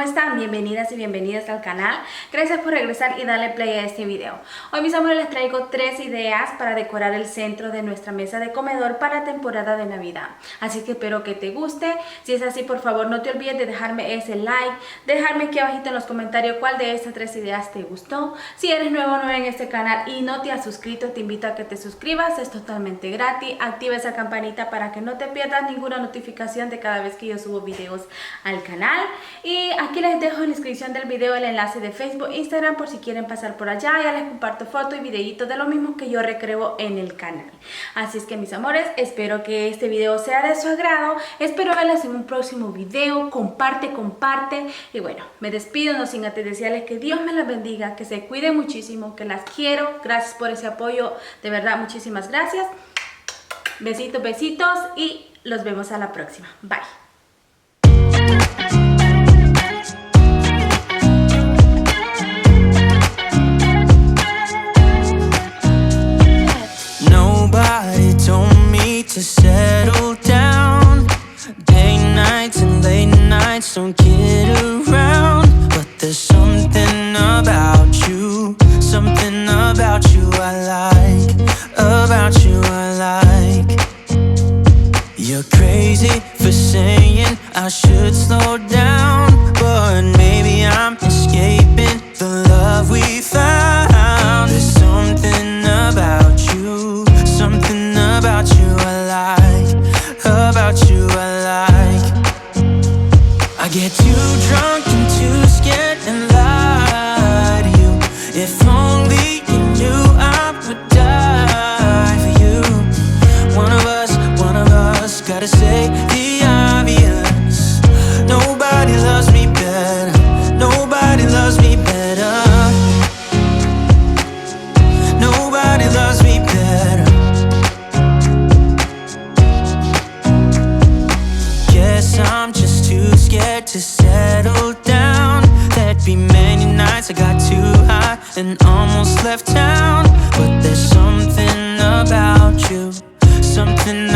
están? Bienvenidas y bienvenidos al canal. Gracias por regresar y darle play a este video. Hoy, mis amores, les traigo 3 ideas para decorar el centro de nuestra mesa de comedor para la temporada de Navidad. Así que espero que te guste. Si es así, por favor, no te olvides de dejarme ese like, dejarme aquí abajito en los comentarios cuál de estas 3 ideas te gustó. Si eres nuevo o nueva en este canal y no te has suscrito, te invito a que te suscribas. Es totalmente gratis. Activa esa campanita para que no te pierdas ninguna notificación de cada vez que yo subo videos al canal. Y aquí les dejo en la descripción del video el enlace de Facebook e Instagram por si quieren pasar por allá. Ya les comparto fotos y videitos de lo mismo que yo recreo en el canal. Así es que, mis amores, espero que este video sea de su agrado. Espero verlas en un próximo video. Comparte. Y bueno, me despido no sin antes desearles que Dios me las bendiga, que se cuiden muchísimo, que las quiero. Gracias por ese apoyo, de verdad, muchísimas gracias. Besitos, besitos y los vemos a la próxima. Bye. Nobody told me to settle down. Day nights and late nights don't get around. But there's something about you I like. About you I like. You're crazy for saying I should slow down, but maybe I'm escaping the love we found. There's something about you I like. About you I like. I get too drunk and too scared and lie to you. If only you knew I would die for you. One of us gotta say the obvious. Nobody loves me better. Nobody loves me better. Nobody loves me better. Guess I'm just too scared to settle down. There'd be many nights I got too high and almost left town. But there's something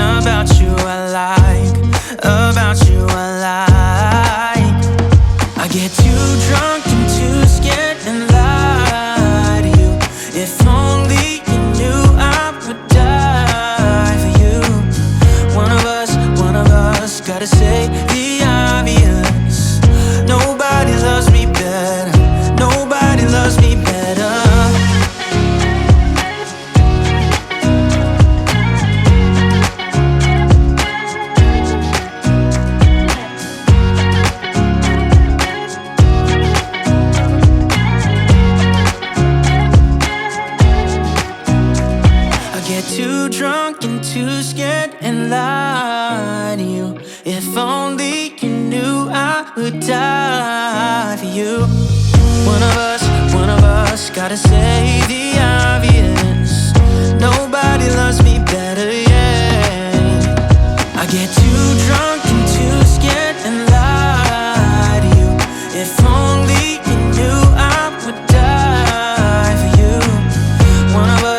about you I like. About you I like. I get too drunk and too scared and lie to you. If only you knew I would die for you. One of us gotta say the obvious. Nobody loves me better. Nobody loves me better. Too drunk and too scared and lie to you. If only you knew I would die for you. One of us gotta say the obvious. Nobody loves me better, yeah. I get too drunk and too scared and lie to you. If only you knew I would die for you. One of us.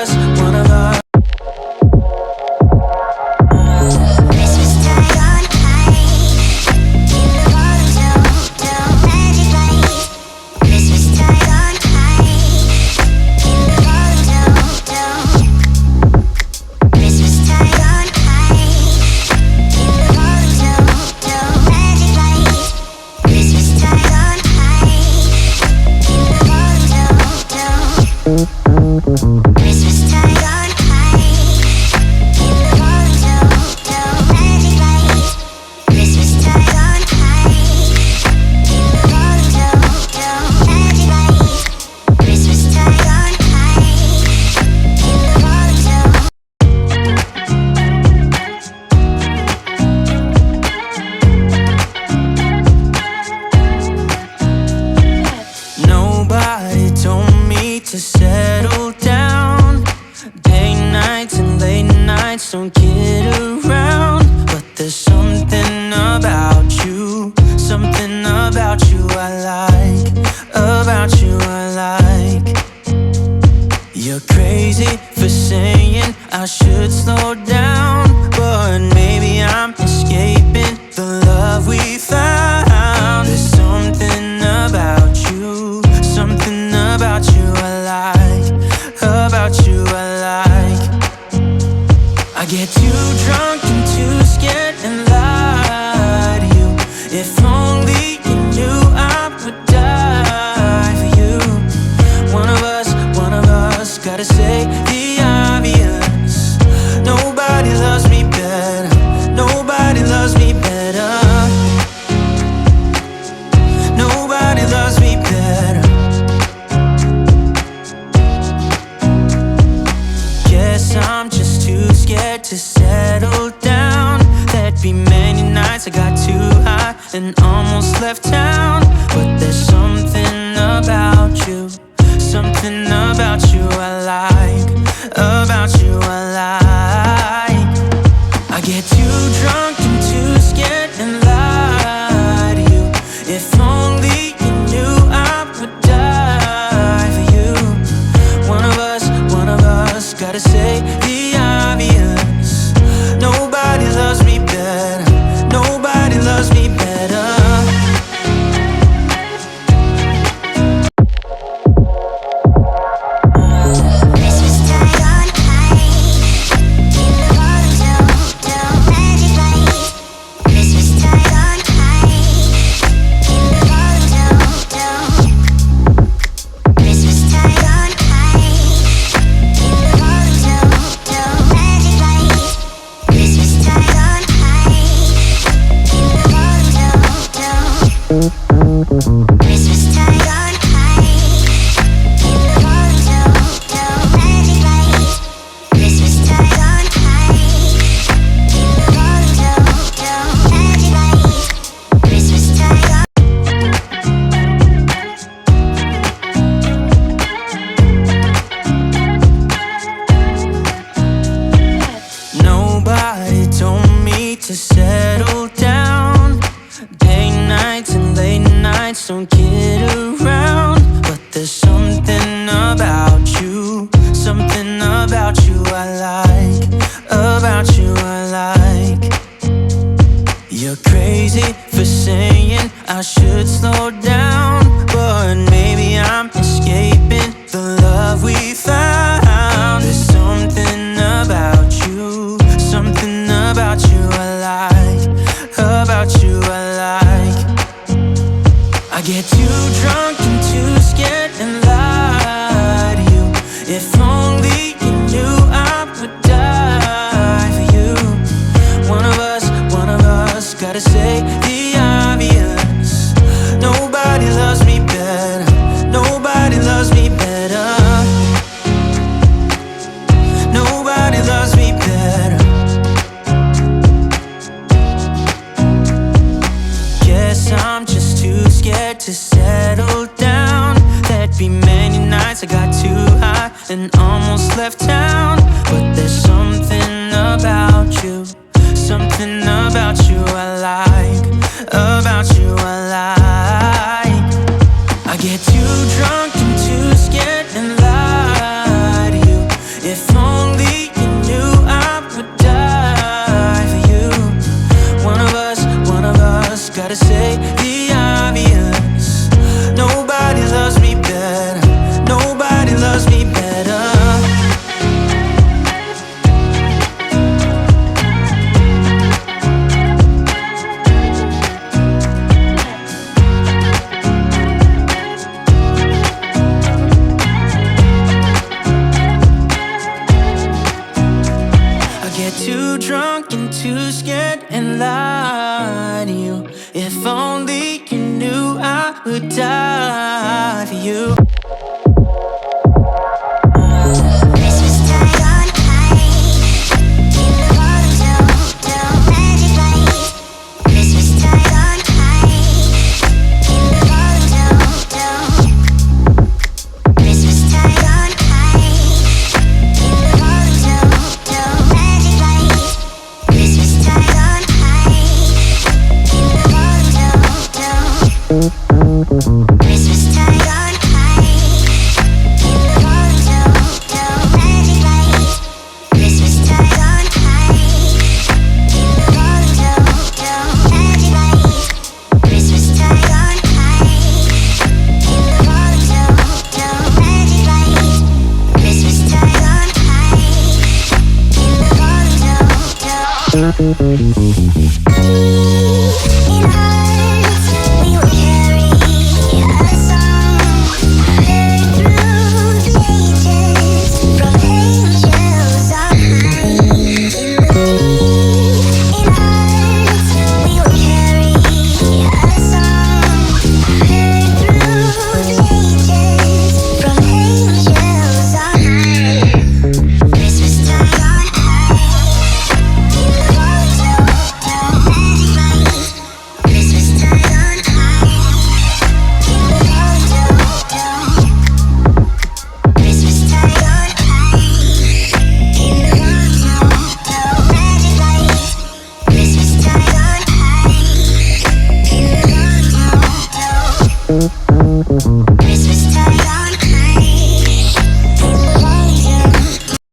To settle down. Day nights and late nights don't get around. But there's something about you I like. About you I like. You're crazy for saying I should slow down, but maybe I'm escaping the love we found. There's something about you I like, about you I like. I get too drunk and too scared and lie to you. If only you knew I would die for you. One of us gotta say the obvious. Nobody loves me better, nobody loves me better. Nobody loves me better. Guess I'm just too scared to settle down. There'd be many nights I got too high and almost left town. But there's something about you, something about you I like, about you I like. I get too drunk and too scared and lie to you. If only you knew I would die for you. One of us gotta say the obvious. Nobody loves me better, nobody loves me better. Nobody told me to settle down. Day nights and late nights don't get around. But there's something about you, something about you I like, about you I like. You're crazy for saying I should slow down, but maybe I'm escaping the love we found. There's something about you, something about you I like, about you I like. I get too drunk and too scared and lie to you. If only you knew I would die for you. One of us gotta say the obvious. Nobody loves me better, nobody loves me better. Nobody loves me better. Guess I'm just too scared to settle down. There'd be many nights I got too high and almost left town. But there's something about you, something about you I like, about you I like. I get too drunk and too scared and lie to you. If only you knew I would die for you. One of us gotta say the obvious. Nobody loves me better, nobody loves me better. I get too drunk and too scared and lie to you. If only you knew I would die for you. Christmas time on high. Christmas